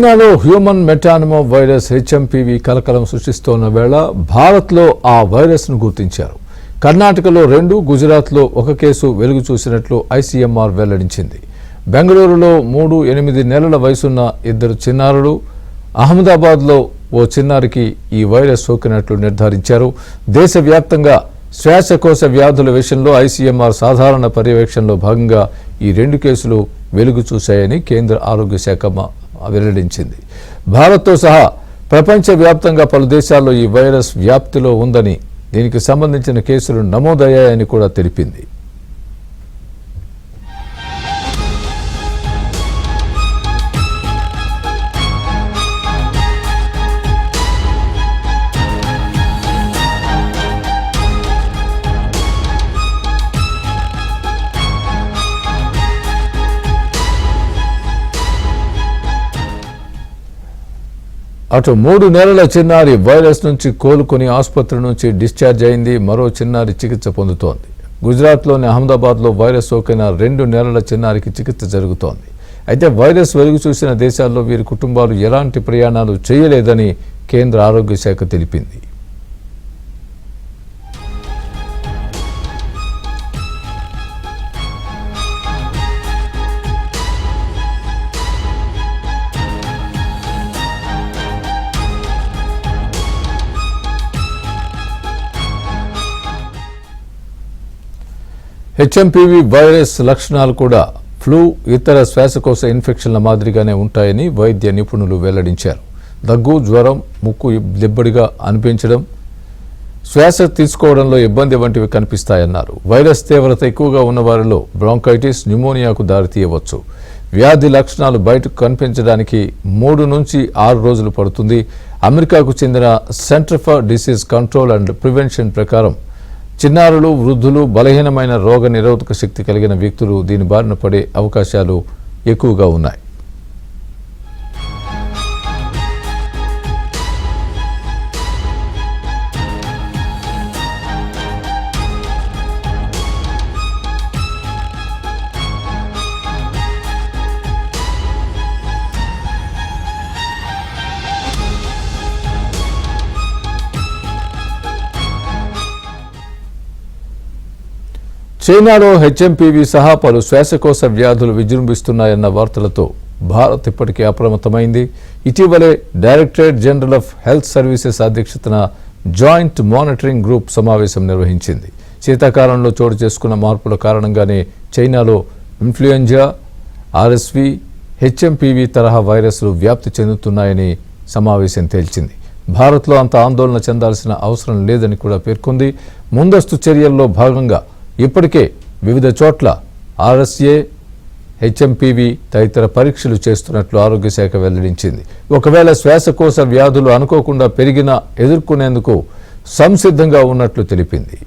చైనాలో human మెటానిమో virus HMPV కలకలం సృష్టిస్తోన్న వేళ భారత్లో ఆ వైరస్ను గుర్తించారు. కర్ణాటకలో 2, గుజరాత్లో 1 కేసు వెలుగు చూసినట్లు ఐసీఎంఆర్ వెల్లడించింది. బెంగళూరులో 3 8 నెలల వయసున్న 2 చిన్నారులు, అహ్మదాబాద్లో ఓ చిన్నారికి ఈ వైరస్ సోకినట్లు నిర్ధారించారు. దేశవ్యాప్తంగా శ్వాసకోశ వ్యాధుల విషయంలో ఐసీఎంఆర్ సాధారణ పర్యవేక్షణలో భాగంగా ఈ 2 కేసులు వెలుగు చూశాయని కేంద్ర ఆరోగ్య శాఖ వెల్లడించింది. భారత్తో సహా ప్రపంచవ్యాప్తంగా పలు దేశాల్లో ఈ వైరస్ వ్యాప్తిలో ఉందని, దీనికి సంబంధించిన కేసులు నమోదయ్యాయని కూడా తెలిపింది. అటు 3 నెలల చిన్నారి వైరస్ నుంచి కోలుకొని ఆసుపత్రి నుంచి డిశ్చార్జ్ అయింది. మరో చిన్నారి చికిత్స పొందుతోంది. గుజరాత్లోని అహ్మదాబాద్లో వైరస్ సోకిన 2 నెలల చిన్నారికి చికిత్స జరుగుతోంది. అయితే వైరస్ వెలుగు చూసిన దేశాల్లో వీరి కుటుంబాలు ఎలాంటి ప్రయాణాలు చేయలేదని కేంద్ర ఆరోగ్య శాఖ తెలిపింది. హెచ్ఎంపీవీ వైరస్ లక్షణాలు కూడా ఫ్లూ, ఇతర శ్వాసకోశ ఇన్ఫెక్షన్ల మాదిరిగానే ఉంటాయని వైద్య నిపుణులు వెల్లడించారు. దగ్గు, జ్వరం, ముక్కు దిబ్బడిగా అనిపించడం, శ్వాస తీసుకోవడంలో ఇబ్బంది వంటివి కనిపిస్తాయన్నారు. వైరస్ తీవ్రత ఎక్కువగా ఉన్న వారిలో బ్రాంకైటిస్, న్యూమోనియాకు దారితీయవచ్చు. వ్యాధి లక్షణాలు బయటకు కనిపించడానికి 3 నుంచి 6 రోజులు పడుతుంది. అమెరికాకు చెందిన centre for disease control and prevention ప్రకారం చిన్నారులు, వృద్ధులు, బలహీనమైన రోగ నిరోధక శక్తి కలిగిన వ్యక్తులు దీని బారిన పడే అవకాశాలు ఎక్కువగా ఉన్నాయి. చైనాలో హెచ్ఎంపీవీ సహా పలు శ్వాసకోశ వ్యాధులు విజృంభిస్తున్నాయన్న వార్తలతో భారత్ ఇప్పటికే అప్రమత్తమైంది. ఇటీవలే directorate general of health services అధ్యక్షతన జాయింట్ మానిటరింగ్ గ్రూప్ సమావేశం నిర్వహించింది. శీతాకాలంలో చోటు చేసుకున్న మార్పుల కారణంగానే చైనాలో ఇన్ఫ్లుయెంజా, ఆర్ఎస్వి, హెచ్ఎంపీవీ తరహా వైరస్లు వ్యాప్తి చెందుతున్నాయని సమావేశం తేల్చింది. భారత్లో అంత ఆందోళన చెందాల్సిన అవసరం లేదని కూడా పేర్కొంది. ముందస్తు చర్యల్లో భాగంగా ఇప్పటికే వివిధ చోట్ల ఆర్ఎస్ఏ, హెచ్ఎంపీవీ తదితర పరీక్షలు చేస్తున్నట్లు ఆరోగ్య శాఖ వెల్లడించింది. ఒకవేళ శ్వాసకోశ వ్యాధులు అనుకోకుండా పెరిగినా ఎదుర్కొనేందుకు సంసిద్ధంగా ఉన్నట్లు తెలిపింది.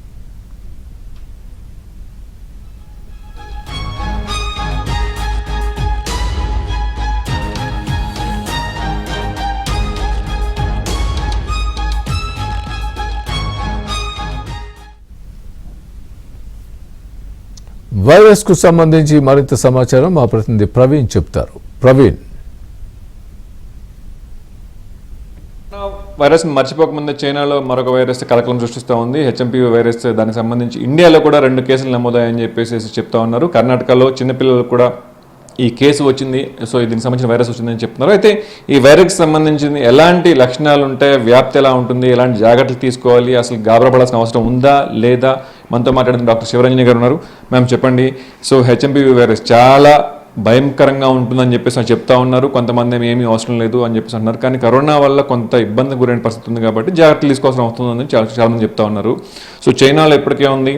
వైరస్ కు సంబంధించి మరింత సమాచారం మా ప్రతినిధి ప్రవీణ్ చెప్తారు. ప్రవీణ్, వైరస్ మర్చిపోకముందే చైనాలో మరొక వైరస్ కలకలం సృష్టిస్తూ ఉంది. హెచ్ఎంపీవీ వైరస్, దానికి సంబంధించి ఇండియాలో కూడా 2 కేసులు నమోదయ్యాయని చెప్పేసి చెప్తా ఉన్నారు. కర్ణాటకలో చిన్నపిల్లలకు కూడా ఈ కేసు వచ్చింది, సో దీనికి సంబంధించిన వైరస్ వచ్చిందని చెప్తున్నారు. అయితే ఈ వైరస్కి సంబంధించింది ఎలాంటి లక్షణాలు ఉంటాయి, వ్యాప్తి ఎలా ఉంటుంది, ఎలాంటి జాగ్రత్తలు తీసుకోవాలి, అసలు గాబరపడాల్సిన అవసరం ఉందా లేదా, మనతో మాట్లాడిన డాక్టర్ శివరంజని గారు ఉన్నారు. మ్యామ్ చెప్పండి. సో హెచ్ఎంపీవీ వైరస్ చాలా భయంకరంగా ఉంటుందని చెప్పేసి చెప్తా ఉన్నారు. కొంతమంది ఏమీ అవసరం లేదు అని చెప్పేసి అంటున్నారు. కానీ కరోనా వల్ల కొంత ఇబ్బంది గురైన పరిస్థితి ఉంది కాబట్టి జాగ్రత్తలు తీసుకోవాల్సిన అవసరం ఉందని చాలామంది చెప్తా ఉన్నారు. సో చైనాలో ఇప్పటికే ఉంది,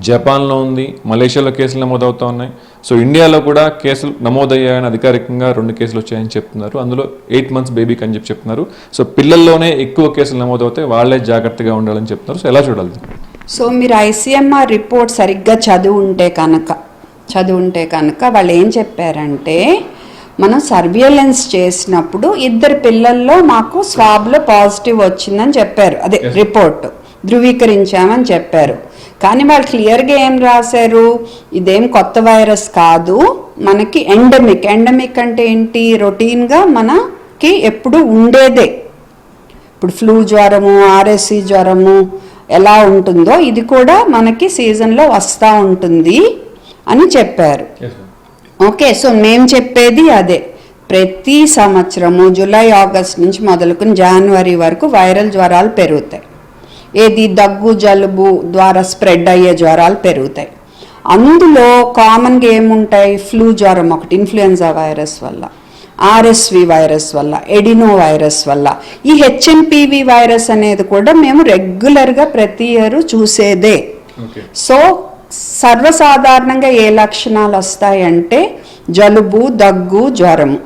జపాన్లో ఉంది, మలేషియాలో కేసులు నమోదవుతూ ఉన్నాయి. సో ఇండియాలో కూడా కేసులు నమోదయ్యాయని అధికారికంగా 2 కేసులు వచ్చాయని చెప్తున్నారు. అందులో 8 months బేబీకి అని చెప్తున్నారు. సో పిల్లల్లోనే ఎక్కువ కేసులు నమోదవుతాయి, వాళ్ళే జాగ్రత్తగా ఉండాలని చెప్తున్నారు. సో ఎలా చూడాలి? సో మీరు ఐసీఎంఆర్ రిపోర్ట్ సరిగ్గా చదువుంటే కనుక వాళ్ళు ఏం చెప్పారంటే, మనం సర్వేలెన్స్ చేసినప్పుడు 2 పిల్లల్లో మాకు స్వాబ్లో పాజిటివ్ వచ్చిందని చెప్పారు. అదే రిపోర్ట్ ధృవీకరించామని చెప్పారు. కానీ వాళ్ళు క్లియర్గా ఏం రాశారు, ఇదేం కొత్త వైరస్ కాదు, మనకి ఎండమిక్ అంటే ఏంటి, రొటీన్గా మనకి ఎప్పుడు ఉండేదే. ఇప్పుడు ఫ్లూ జ్వరము, ఆర్ఎస్సి జ్వరము ఎలా ఉంటుందో ఇది కూడా మనకి సీజన్లో వస్తూ ఉంటుంది అని చెప్పారు. ఓకే, సో మేము చెప్పేది అదే. ప్రతి సంవత్సరము జూలై ఆగస్ట్ నుంచి మొదలుకొని జనవరి వరకు వైరల్ జ్వరాలు పెరుగుతాయి. ఏది, దగ్గు జలుబు ద్వారా స్ప్రెడ్ అయ్యే జ్వరాలు పెరుగుతాయి. అందులో కామన్గా ఏముంటాయి, ఫ్లూ జ్వరం ఒకటి ఇన్ఫ్లుయెన్జా వైరస్ వల్ల, ఆర్ఎస్వి వైరస్ వల్ల, ఎడినో వైరస్ వల్ల. ఈ హెచ్ఎంపివి వైరస్ అనేది కూడా మేము రెగ్యులర్గా ప్రతి ఇయర్ చూసేదే. సో సర్వసాధారణంగా ఏ లక్షణాలు వస్తాయంటే జలుబు, దగ్గు, జ్వరము.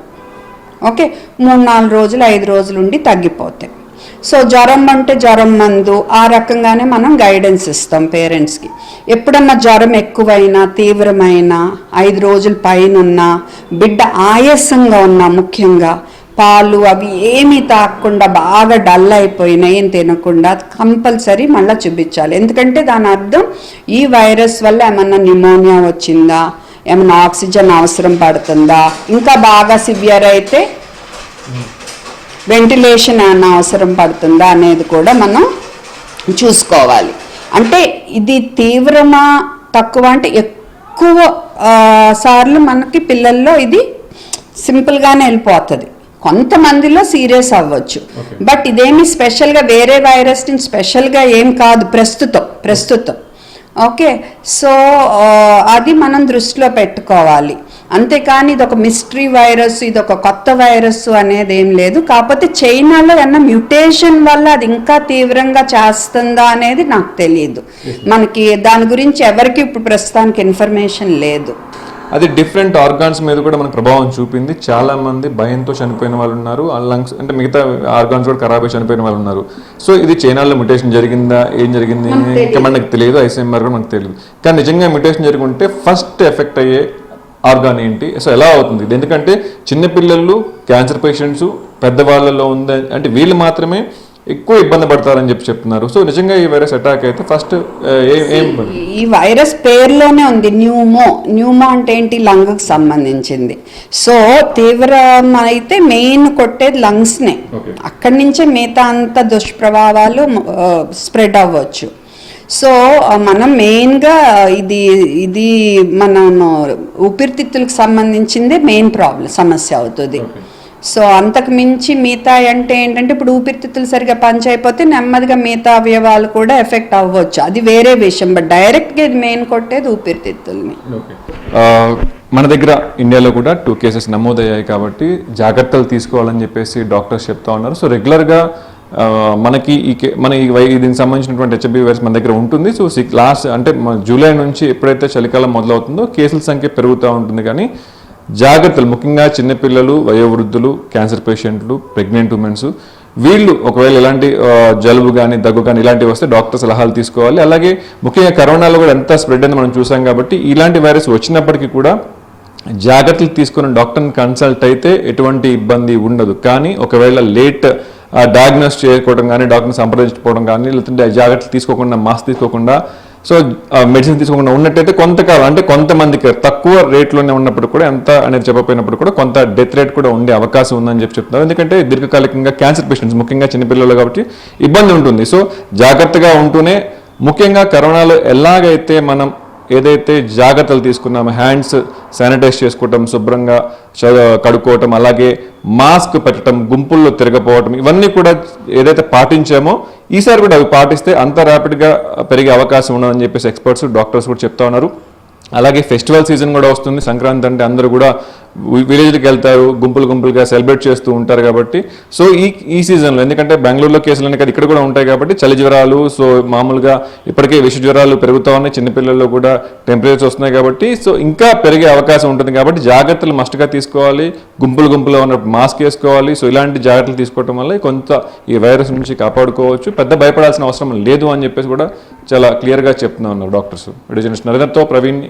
ఓకే, 3-4 రోజులు 5 రోజులు ఉండి తగ్గిపోతాయి. సో జ్వరం అంటే జ్వరం మందు ఆ రకంగానే మనం గైడెన్స్ ఇస్తాం పేరెంట్స్కి. ఎప్పుడన్నా జ్వరం ఎక్కువైనా, తీవ్రమైన 5 రోజుల పైన ఉన్నా, బిడ్డ ఆయాసంగా ఉన్నా, ముఖ్యంగా పాలు అవి ఏమీ తాగకుండా బాగా డల్ అయిపోయినా, ఏం తినకుండా కంపల్సరీ మళ్ళీ చూపించాలి. ఎందుకంటే దాని అర్థం ఈ వైరస్ వల్ల ఏమన్నా న్యూమోనియా వచ్చిందా, ఏమన్నా ఆక్సిజన్ అవసరం పడుతుందా, ఇంకా బాగా సివియర్ అయితే వెంటిలేషన్ ఏమన్నా అవసరం పడుతుందా అనేది కూడా మనం చూసుకోవాలి. అంటే ఇది తీవ్రమా తక్కువ అంటే ఎక్కువ సార్లు మనకి పిల్లల్లో ఇది సింపుల్గానే వెళ్ళిపోతుంది, కొంతమందిలో సీరియస్ అవ్వచ్చు. బట్ ఇదేమి స్పెషల్గా వేరే వైరస్ నుంచి స్పెషల్గా ఏం కాదు ప్రస్తుతం. ఓకే, సో అది మనం దృష్టిలో పెట్టుకోవాలి. అంతేకాని ఇది ఒక మిస్టరీ వైరస్, ఇది ఒక కొత్త వైరస్ అనేది ఏం లేదు. కాకపోతే చైనాలో ఏమన్నా మ్యూటేషన్ వల్ల అది ఇంకా తీవ్రంగా చేస్తుందా అనేది నాకు తెలియదు. మనకి దాని గురించి ఎవరికి ఇప్పుడు ప్రస్తుతానికి ఇన్ఫర్మేషన్ లేదు. అది డిఫరెంట్ ఆర్గాన్స్ మీద కూడా మనకు ప్రభావం చూపింది. చాలా మంది భయంతో చనిపోయిన వాళ్ళు ఉన్నారు, ఆ లంగ్స్ అంటే మిగతా ఆర్గాన్స్ కూడా ఖరాబ్ అయి చనిపోయిన వాళ్ళు ఉన్నారు. సో ఇది చైనాలో మ్యుటేషన్ జరిగిందా, ఏం జరిగింది ఇంకా మనకు తెలియదు, ఐసీఎంఆర్ కూడా మనకు తెలియదు. కానీ నిజంగా మ్యుటేషన్ జరిగి ఉంటే ఫస్ట్ ఎఫెక్ట్ అయ్యే ఆర్గాన్ ఏంటి, సో ఎలా అవుతుంది ఇది? ఎందుకంటే చిన్నపిల్లలు, క్యాన్సర్ పేషెంట్స్, పెద్దవాళ్ళలో ఉంది అంటే వీళ్ళు మాత్రమే ఎక్కువ ఇబ్బంది పడతారని చెప్తున్నారు. సో నిజంగా ఈ వైరస్ అటాక్ అయితే ఫస్ట్ ఈ వైరస్ పేరులోనే ఉంది న్యూమో అంటే ఏంటి, లంగ్కి సంబంధించింది. సో తీవ్రం అయితే మెయిన్ కొట్టేది లంగ్స్నే, అక్కడి నుంచే మిగతా అంత దుష్ప్రభావాలు స్ప్రెడ్ అవ్వచ్చు. సో మనం మెయిన్గా ఇది మనం ఊపిరితిత్తులకు సంబంధించిందే మెయిన్ సమస్య అవుతుంది. సో అంతకు మించి మిగతా అంటే ఏంటంటే ఇప్పుడు ఊపిరితిత్తులు సరిగా పనిచేయకపోతే నెమ్మదిగా మిగతా అవయవాలు కూడా ఎఫెక్ట్ అవ్వచ్చు, అది వేరే విషయం. బట్ డైరెక్ట్గా ఇది మెయిన్ కొట్టేది ఊపిరితిత్తుల్ని. మన దగ్గర ఇండియాలో కూడా 2 కేసెస్ నమోదయ్యాయి కాబట్టి జాగ్రత్తలు తీసుకోవాలని చెప్పేసి డాక్టర్స్ చెప్తా ఉన్నారు. సో రెగ్యులర్గా మనకి దీనికి సంబంధించినటువంటి హెచ్ఐవి వైరస్ మన దగ్గర ఉంటుంది. సో లాస్ట్ అంటే జూలై నుంచి ఎప్పుడైతే చలికాలం మొదలవుతుందో కేసుల సంఖ్య పెరుగుతూ ఉంటుంది. కానీ జాగ్రత్తలు ముఖ్యంగా చిన్నపిల్లలు, వయోవృద్ధులు, క్యాన్సర్ పేషెంట్లు, ప్రెగ్నెంట్ ఉమెన్స్ వీళ్ళు ఒకవేళ ఇలాంటి జలుబు కానీ దగ్గు కానీ ఇలాంటివి వస్తే డాక్టర్ సలహాలు తీసుకోవాలి. అలాగే ముఖ్యంగా కరోనాలో కూడా ఎంత స్ప్రెడ్ అయింది మనం చూసాం కాబట్టి ఇలాంటి వైరస్ వచ్చినప్పటికీ కూడా జాగ్రత్తలు తీసుకుని డాక్టర్ని కన్సల్ట్ అయితే ఎటువంటి ఇబ్బంది ఉండదు. కానీ ఒకవేళ లేట్ డయాగ్నోస్ చేసుకోవడం కానీ, డాక్టర్ని సంప్రదించుకోవడం కానీ, లేదంటే జాగ్రత్తలు తీసుకోకుండా, మాస్క్ తీసుకోకుండా, సో మెడిసిన్ తీసుకోకుండా ఉన్నట్టయితే కొంతకాలం అంటే కొంతమందికి తక్కువ రేట్లోనే ఉన్నప్పుడు కూడా ఎంత అనేది చెప్పకపోయినప్పుడు కూడా కొంత డెత్ రేట్ కూడా ఉండే అవకాశం ఉందని చెప్తున్నారు. ఎందుకంటే దీర్ఘకాలికంగా క్యాన్సర్ పేషెంట్స్ ముఖ్యంగా చిన్నపిల్లలు కాబట్టి ఇబ్బంది ఉంటుంది. సో జాగ్రత్తగా ఉంటూనే ముఖ్యంగా కరోనాలో ఎలాగైతే మనం ఏదైతే జాగ్రత్తలు తీసుకున్నామో హ్యాండ్స్ శానిటైజ్ చేసుకోవటం, శుభ్రంగా కడుక్కోవటం, అలాగే మాస్క్ పెట్టడం, గుంపుల్లో తిరగపోవటం, ఇవన్నీ కూడా ఏదైతే పాటించామో ఈసారి కూడా అవి పాటిస్తే అంత ర్యాపిడ్గా పెరిగే అవకాశం ఉండదని చెప్పేసి ఎక్స్పర్ట్స్, డాక్టర్స్ కూడా చెప్తా ఉన్నారు. అలాగే ఫెస్టివల్ సీజన్ కూడా వస్తుంది. సంక్రాంతి అంటే అందరూ కూడా విలేజ్కి వెళ్తారు, గుంపులుగా సెలబ్రేట్ చేస్తూ ఉంటారు కాబట్టి సో ఈ సీజన్లో ఎందుకంటే బెంగళూరులో కేసులు కదా ఇక్కడ కూడా ఉంటాయి కాబట్టి చలి జ్వరాలు, సో మామూలుగా ఇప్పటికే విష జ్వరాలు పెరుగుతూ ఉన్నాయి, చిన్నపిల్లల్లో కూడా టెంపరేచర్స్ వస్తున్నాయి కాబట్టి సో ఇంకా పెరిగే అవకాశం ఉంటుంది. కాబట్టి జాగ్రత్తలు మస్ట్గా తీసుకోవాలి, గుంపులుగా ఉన్నప్పుడు మాస్క్ వేసుకోవాలి. సో ఇలాంటి జాగ్రత్తలు తీసుకోవడం వల్ల కొంత ఈ వైరస్ నుంచి కాపాడుకోవచ్చు, పెద్ద భయపడాల్సిన అవసరం లేదు అని చెప్పేసి కూడా చాలా క్లియర్గా చెప్తున్నా ఉన్నారు డాక్టర్స్. నరేంద్రతో ప్రవీణ్.